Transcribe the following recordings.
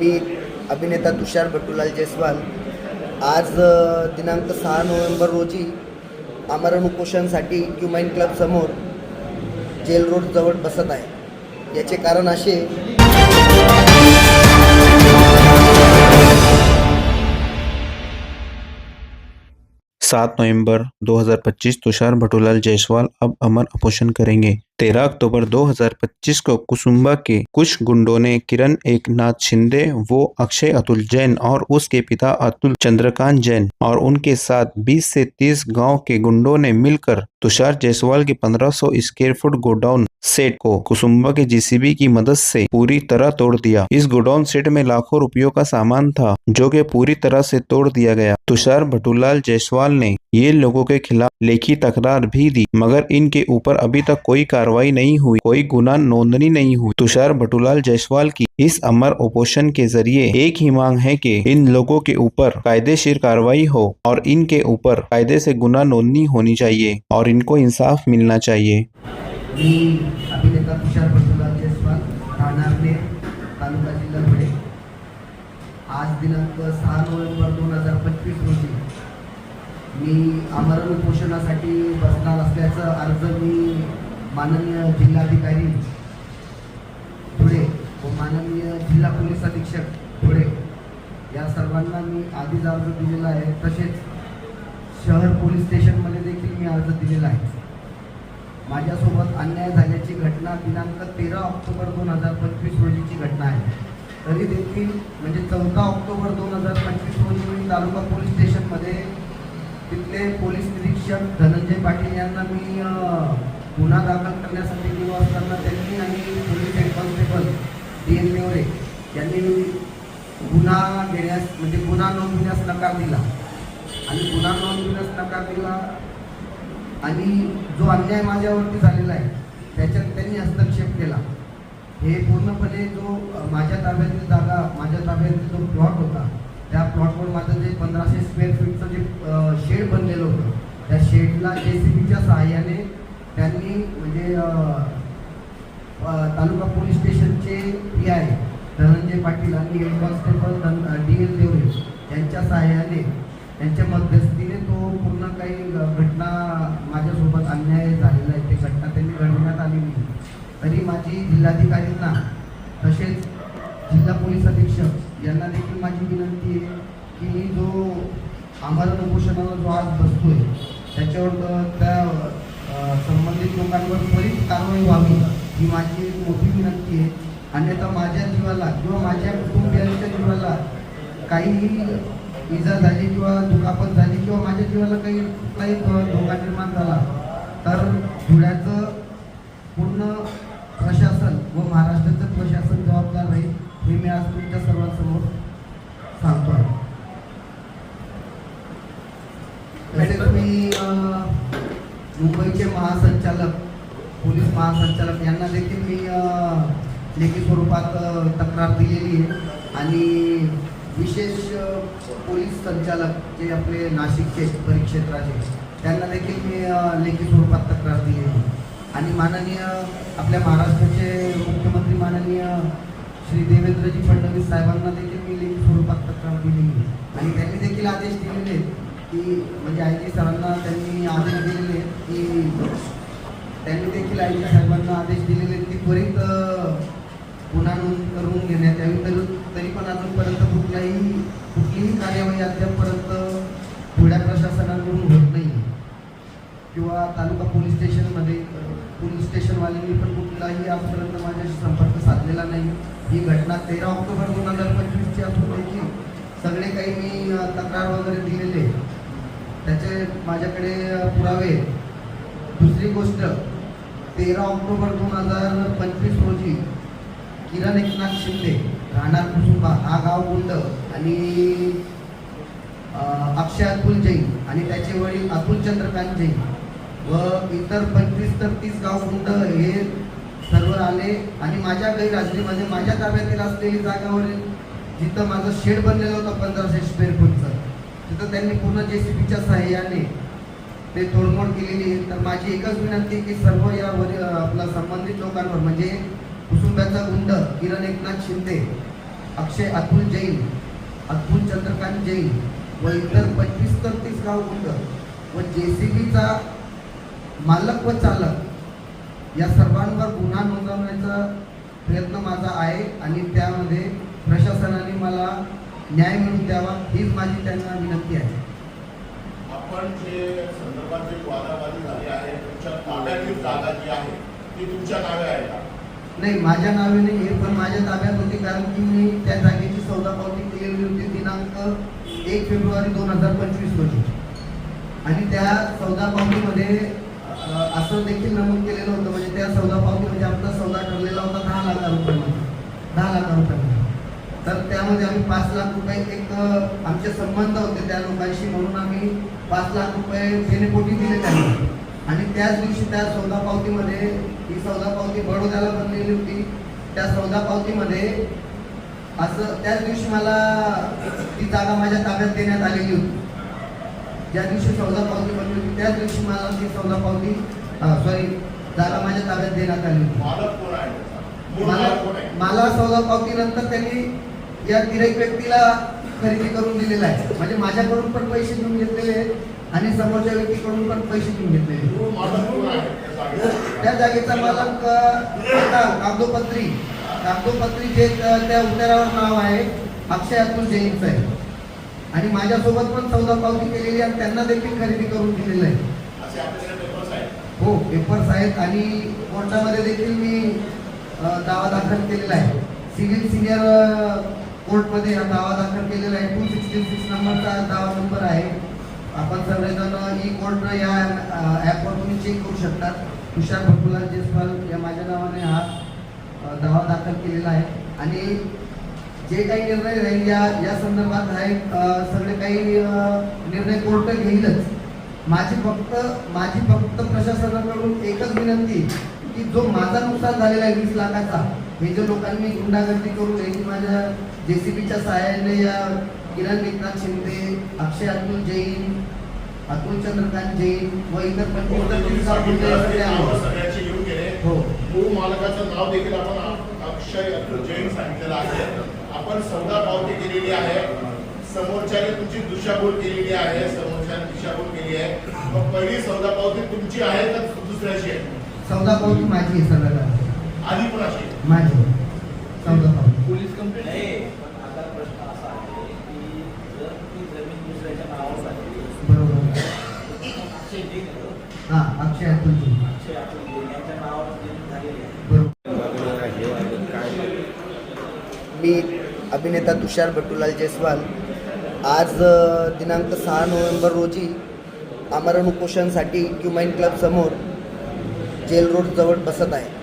मी अभिनेता तुषार भटूलाल जयस्वाल आज दिनांक 6 नोव्हेंबर रोजी आमरण उपोषणासाठी क्युमाइन क्लब समोर जेल रोड जवळ बसत आहे। याचे कारण असे 7 नवंबर 2025 तुषार भटूलाल जायसवाल अब अमर उपोषण करेंगे। 13 अक्टूबर 2025 को कुसुम्बा के कुछ गुंडों ने किरण एकनाथ शिंदे वो अक्षय अतुल जैन और उसके पिता अतुल चंद्रकांत जैन और उनके साथ 20 से 30 गांव के गुंडों ने मिलकर तुषार जायसवाल के 1500 स्क्वायर फुट गोडाउन सेट को कुसुम्बा के जेसीबी की मदद से पूरी तरह तोड़ दिया। इस गोडाउन सेट में लाखों रुपयों का सामान था जो कि पूरी तरह से तोड़ दिया गया। तुषार भटूलाल जायसवाल ने ये लोगों के खिलाफ लेखी तकरार भी दी मगर इनके ऊपर अभी तक कोई कार्रवाई नहीं हुई, कोई गुना नोंदनी नहीं हुई। तुषार भटूलाल जायसवाल की इस अमर उपोषण के जरिए एक ही मांग है कि इन लोगों के ऊपर कायदेशीर कार्रवाई हो और इनके ऊपर कायदे से गुना नोंदनी होनी चाहिए और इनको इंसाफ मिलना चाहिए। मी अभिनेता तुषार भटूलाल जयस्वाल राहणार ने तालुका जिल्हा धुळे आज दिनांक 6 नोव्हेंबर 2025 रोजी मी आमरण उपोषणासाठी बसणार असल्याचा अर्ज मी माननीय जिल्हाधिकारी धुळे व माननीय जिल्हा पोलीस अधीक्षक धुळे या सर्वांना मी आधीच अर्ज दिलेला आहे। तसेच शहर पोलीस स्टेशनमध्ये देखील मी अर्ज दिलेला आहे। माझ्यासोबत अन्याय झाल्याची घटना दिनांक 13 ऑक्टोबर 2025 रोजीची घटना आहे। तरी देखील म्हणजे 14 ऑक्टोबर 2025 रोजी मी तालुका पोलीस स्टेशनमध्ये तिथले पोलीस निरीक्षक धनंजय पाटील यांना मी गुन्हा दाखल करण्यासाठी गेलो असताना त्यांनी आणि police head constable DN Nevare यांनी गुन्हा घेण्यास म्हणजे गुन्हा नोंदवण्यास नकार दिला आणि गुन्हा नोंदवण्यास नकार दिला आणि जो अन्याय माझ्यावरती झालेला आहे त्याच्यात त्यांनी हस्तक्षेप केला। हे पूर्णपणे जो माझ्या ताब्यातील जागा माझ्या ताब्यातील जो प्लॉट होता त्या प्लॉटवर माझं जे 1500 स्क्वेअर फीटचं जे शेड बनलेलं होतं त्या शेडला JCBच्या सहाय्याने त्यांनी म्हणजे तालुका पोलीस स्टेशनचे PI धनंजय पाटील आणि हेड कॉन्स्टेबल DN देवरे यांच्या सहाय्याने त्यांच्या मध्यस्थीने तो पूर्ण काही घटना माझ्यासोबत अन्याय झालेला आहे ते घटना त्यांनी घडवण्यात आलेली। तरी माझी जिल्हाधिकाऱ्यांना तसेच जिल्हा पोलीस अधीक्षक यांना देखील माझी विनंती आहे की जो आमरण उपोषणाला जो आज बसतोय त्याच्यावर त्या संबंधित लोकांवर त्वरित कारवाई व्हावी ही माझी मोठी विनंती आहे। अन्यथा माझ्या जीवाला किंवा माझ्या कुटुंबियांच्या जीवाला काही इजा झाली किंवा दुखापत झाली किंवा माझ्या जीवाला काही धोका निर्माण झाला तर धुळ्याचं पूर्ण प्रशासन व महाराष्ट्राचं प्रशासन जबाबदार राहील हे मी आज तुमच्या सर्वांसमोर सांगतो आहे। तसेच मी मुंबईचे महासंचालक पोलीस महासंचालक यांना देखील मी लेखी स्वरूपात तक्रार दिलेली आहे आणि विशेष पोलीस संचालक जे आपले नाशिकचे परिक्षेत्राचे त्यांना देखील मी लेखी स्वरूपात तक्रार दिली आहे आणि माननीय आपल्या महाराष्ट्राचे मुख्यमंत्री माननीय श्री देवेंद्रजी फडणवीस साहेबांना देखील मी लेखी स्वरूपात तक्रार दिली आहे आणि त्यांनी देखील आदेश दिलेले की म्हणजे IG सरांना त्यांनी आदेश दिलेले की त्यांनी देखील IG साहेबांना आदेश दिलेले की त्वरित गुन्हा नोंद करून घेण्यात यावी। तरी पण अजूनपर्यंत कुठलीही कार्यवाही अद्यापपर्यंत धुळ्या प्रशासनाकडून होत नाही किंवा तालुका पोलीस स्टेशनमध्ये पोलीस स्टेशनवाल्यांनी पण कुठलाही आजपर्यंत माझ्याशी संपर्क साधलेला नाही। ही घटना 13 ऑक्टोबर 2025ची असून देखील सगळे काही मी तक्रार वगैरे दिलेले त्याचे माझ्याकडे पुरावे। दुसरी गोष्ट 13 ऑक्टोबर 2025 रोजी किरण एकनाथ शिंदे राहणार कुसुंबा हा गाव गुंड आणि अक्षय अतुल जैन आणि त्याचे वडील अतुल चंद्रकांत जैन व इतर 25 ते 30 गाव गुंड हे सर्व आले आणि माझ्या गैरहजेरीमध्ये माझ्या ताब्यातील असलेली जागावरील जिथं माझं शेड बनलेलं होतं 1500 स्क्वेअर फूटचं तिथं त्यांनी पूर्ण JCBच्या सहाय्याने ते तोडमोड केलेली आहे। तर माझी एकच विनंती की सर्व यावर आपला संबंधित लोकांवर म्हणजे कुसुंब्याचा गुंड किरण एकनाथ शिंदे अक्षय अतुल जैन, अतुल चंद्रकांत जैन व इतर 25-33 गाव गुंड व JCBचा मालक व चालक या सर्वांवर गुन्हा नोंदवण्याचा प्रयत्न माझा आहे आणि त्यामध्ये प्रशासनाने मला न्याय मिळवून द्यावा हीच माझी त्यांना विनंती आहे. आपण जे संदर्भात जे वादावादी झाली आहे तुमच्या ताब्यातील जागा जी आहे ती तुमच्या नावे आहे का? नाही, माझ्या नावे नाही आहे, पण माझ्या ताब्यात होती कारण की मी त्या जागेची सौदा पावती केलेली होती दिनांक 1 फेब्रुवारी 2025 रोजी आणि त्या सौदा पावतीमध्ये असं देखील नमूद केलेलं होतं, म्हणजे त्या सौदा पावतीमध्ये आमचा सौदा ठरलेला होता 10 लाख रुपये, 10 लाख रुपये. तर त्यामध्ये आम्ही 5 लाख रुपये एक आमचे संबंध होते त्या लोकांशी म्हणून आम्ही 5 लाख रुपये देणेपोटी दिले त्यांनी आणि त्याच दिवशी त्या सौदा पावतीमध्ये ही सौदा पावती बडोद्याला बनलेली होती. त्या सौदा पावतीमध्ये असं त्याच दिवशी मला ती जागा माझ्या ताब्यात देण्यात आलेली होती. ज्या दिवशी सौदा पावती बनली होती त्याच दिवशी मला ती सौदा पावती जागा माझ्या ताब्यात देण्यात आली होती. मालक कोण आहे? मूळ मालक कोण आहे? मला सौदा पावतीनंतर त्यांनी या गिऱ्हाईक व्यक्तीला खरेदी करून दिलेला आहे, म्हणजे माझ्याकडून पण पैसे घेऊन घेतलेले आहेत आणि समोरच्या व्यक्तीकडून पण पैसे घेऊन घेतलेले. मूळ मालक कोण आहे त्या जागेचा मालक कागदोपत्री जे त्या उतारावर नाव आहे अक्षय अतुल जैनचं आहे आणि माझ्यासोबत पण सौदा पावती केलेली आणि त्यांना देखील खरेदी करून दिलेलं आहे. असे आपल्याकडे पेपर्स आहेत? हो, पेपर्स आहेत आणि कोर्टामध्ये देखील मी दावा दाखल केलेला आहे. सिव्हिल सिनियर कोर्टमध्ये हा दावा दाखल केलेला आहे. 266 नंबरचा दावा नंबर आहे. आपण सगळेजण ई कोर्ट या ॲपवर तुम्ही चेक करू शकतात. तुषार भटुलाल जयस्वाल या माझ्या नावाने हा दावा दाखल केलेला आहे आणि जे काही निर्णय राहील या संदर्भात आहे सगळे काही निर्णय कोर्ट घेईलच. माझी फक्त प्रशासनाकडून एकच विनंती की जो माझा नुकसान झालेला आहे 20 लाखाचा, हे जे लोकांनी गुंडागर्दी करून हे माझ्या JCBच्या सहाय्याने या किरण एकनाथ शिंदे, अक्षय अतुल जैन, अतुल चंद्रकांत जैन व इतर 25-30 सगळ्याची येऊन गेले. हो, मूळ मालकाचं नाव देखील आपण अक्षय अतुल जैन सांगितलेलं आहे. आपण सौदा पावती केलेली आहे, समोरच्याने तुमची दिशाभूल केलेली आहे, समोरच्याने दिशाभूल केली आहे. मग पहिली सौदा पावती तुमची आहे का दुसऱ्याची आहे? सौदा पावती माझी आहे सगळ्यात आधी कोणाची? माझी सौदा पावती. पोलीस कंप्लेंट आहे. पण आता प्रश्न असा आहे की जर ती जमीन दुसऱ्याच्या नावावर झाली, बरोबर. अक्षय जैन आहे, हां, अक्षय अतुल जैन अक्षय अतुल जैन यांच्या नावावर जमीन झालेली आहे. बरोबर. मी अभिनेता तुषार भटुलाल जयस्वाल आज दिनांक 6 नोव्हेंबर रोजी आमरण उपोषणासाठी क्युमाइन क्लब समोर जेल रोड जवळ बसत आहे.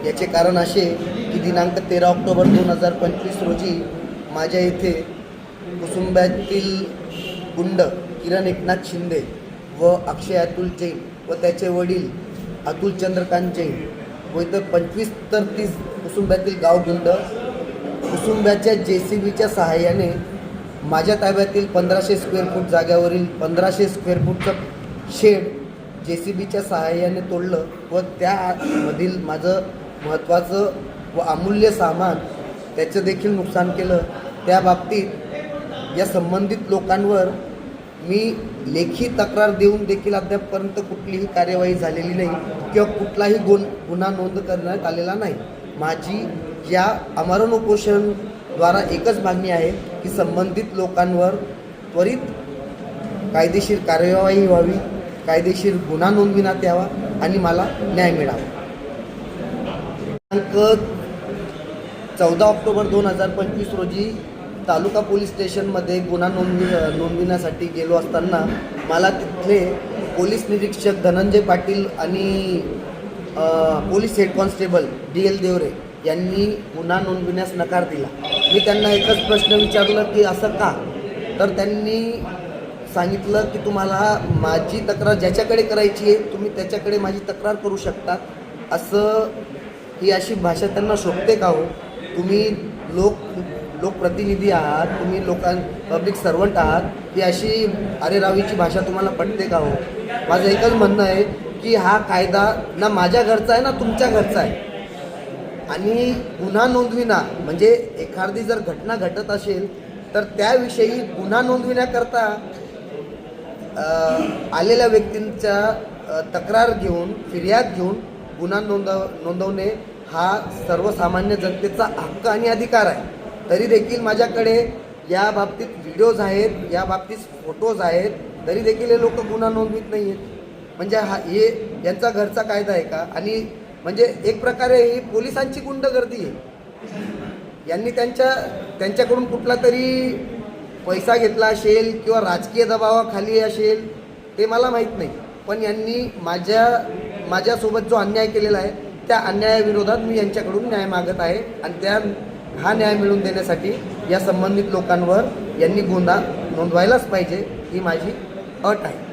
याचे कारण असे की दिनांक 13 ऑक्टोबर 2025 रोजी माझ्या इथे कुसुंब्यातील गुंड किरण एकनाथ शिंदे व अक्षय अतुल जैन व त्याचे वडील अतुल चंद्रकांत जैन व इतर 25-30 कुसुंब्यातील गावगुंड कुसुंब्याच्या JCBच्या सहाय्याने माझ्या ताब्यातील 1500 स्क्वेअर फूट जाग्यावरील 1500 स्क्वेअर फूटचं शेड JCBच्या सहाय्याने तोडलं व त्यामधील माझं महत्त्वाचं व अमूल्य सामान त्याचं देखील नुकसान केलं. त्या बाबतीत या संबंधित लोकांवर मी लेखी तक्रार देऊन देखील अद्यापपर्यंत कुठलीही कार्यवाही झालेली नाही किंवा कुठलाही गुन्हा नोंद करण्यात आलेला नाही. माझी या आमरण उपोषणाद्वारा एकच मागणी आहे की संबंधित लोकांवर त्वरित कायदेशीर कार्यवाही व्हावी, कायदेशीर गुन्हा नोंदविण्यात यावा आणि मला न्याय मिळावा. दिनांक 14 ऑक्टोबर 2025 रोजी तालुका पोलीस स्टेशनमध्ये गुन्हा नोंदविण्यासाठी गेलो असताना मला तिथले पोलीस निरीक्षक धनंजय पाटील आणि police head constable DL Deore यांनी गुन्हा नोंदविण्यास नकार दिला. मी त्यांना एकच प्रश्न विचारलं की असं का, तर त्यांनी सांगितलं की तुम्हाला माझी तक्रार ज्याच्याकडे करायची आहे तुम्ही त्याच्याकडे माझी तक्रार करू शकतात. असं ही अशी भाषा त्यांना शोभते का हो? तुम्ही लोकप्रतिनिधी आहात, तुम्ही पब्लिक सर्वंट आहात, ही अशी अरेरावीची भाषा तुम्हाला पटते का हो? माझं एकच म्हणणं आहे की हा कायदा ना माझ्या घरचा आहे ना तुमच्या घरचा आहे. आणि गुन्हा नोंदविना म्हणजे एखादी जर घटना घटत असेल तर त्याविषयी गुन्हा नोंदविण्याकरता आलेल्या व्यक्तींच्या तक्रार घेऊन फिर्याद घेऊन गुन्हा नोंदवणे हा सर्वसामान्य जनतेचा हक्क आणि अधिकार आहे. तरी देखील माझ्याकडे या बाबतीत व्हिडिओज आहेत, या बाबतीत फोटोज आहेत, तरी देखील हे लोक गुन्हा नोंदवित नाही आहेत. म्हणजे हे यांचा घरचा कायदा आहे का? आणि म्हणजे एक प्रकारे ही पोलिसांची गुंडगर्दी आहे. यांनी त्यांच्याकडून कुठला तरी पैसा घेतला असेल किंवा राजकीय दबावाखाली असेल ते मला माहीत नाही, पण यांनी माझ्यासोबत जो अन्याय केलेला आहे त्या अन्यायाविरोधात मी यांच्याकडून न्याय मागत आहे आणि हा न्याय मिळवून देण्यासाठी या संबंधित लोकांवर यांनी गुन्हा नोंदवायलाच पाहिजे ही माझी अट आहे.